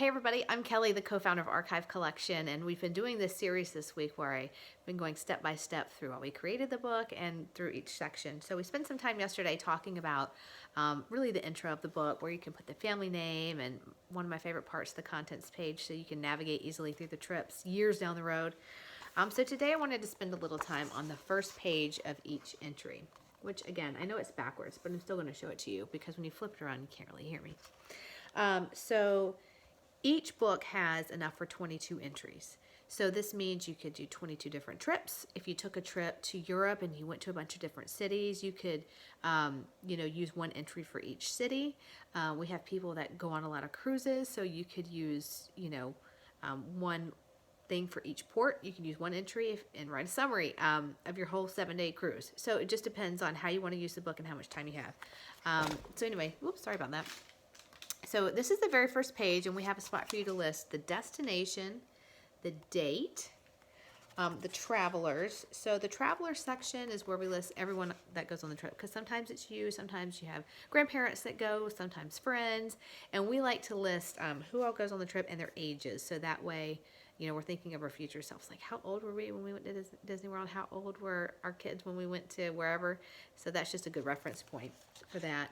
Hey everybody, I'm Kelly, the co-founder of Archive Collection, and we've been doing this series this week where I've been going step by step through how we created the book and through each section. So we spent some time yesterday talking about really the intro of the book, where you can put the family name, and one of my favorite parts, the contents page, so you can navigate easily through the trips years down the road. So today I wanted to spend a little time on the first page of each entry, which again, I know it's backwards, but I'm still going to show it to you because when you flip it around, you can't really hear me. So each book has enough for 22 entries. So this means you could do 22 different trips. If you took a trip to Europe and you went to a bunch of different cities, you could, use one entry for each city. We have people that go on a lot of cruises, so you could use, one thing for each port. You can use one entry and write a summary of your whole 7-day cruise. So it just depends on how you want to use the book and how much time you have. So anyway, oops, sorry about that. So this is the very first page, and we have a spot for you to list the destination, the date, the travelers. So the traveler section is where we list everyone that goes on the trip, because sometimes it's you, sometimes you have grandparents that go, sometimes friends, and we like to list who all goes on the trip and their ages, so that way, we're thinking of our future selves, like how old were we when we went to Disney World, how old were our kids when we went to wherever, so that's just a good reference point for that.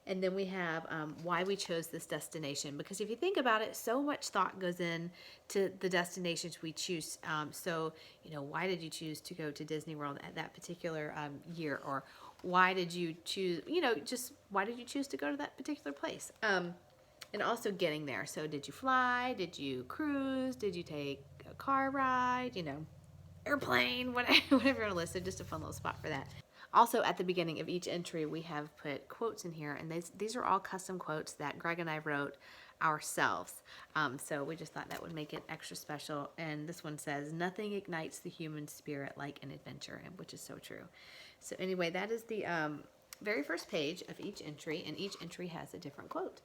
And then we have why we chose this destination, because if you think about it, so much thought goes in to the destinations we choose. Why did you choose to go to Disney World at that particular year, or why did you choose, just why did you choose to go to that particular place? And also getting there. So did you fly? Did you cruise? Did you take a car ride? Airplane, whatever you want to list. So just a fun little spot for that. Also, at the beginning of each entry, we have put quotes in here, and these are all custom quotes that Greg and I wrote ourselves. So we just thought that would make it extra special. And this one says, "Nothing ignites the human spirit like an adventure," which is so true. So anyway, that is the very first page of each entry, and each entry has a different quote.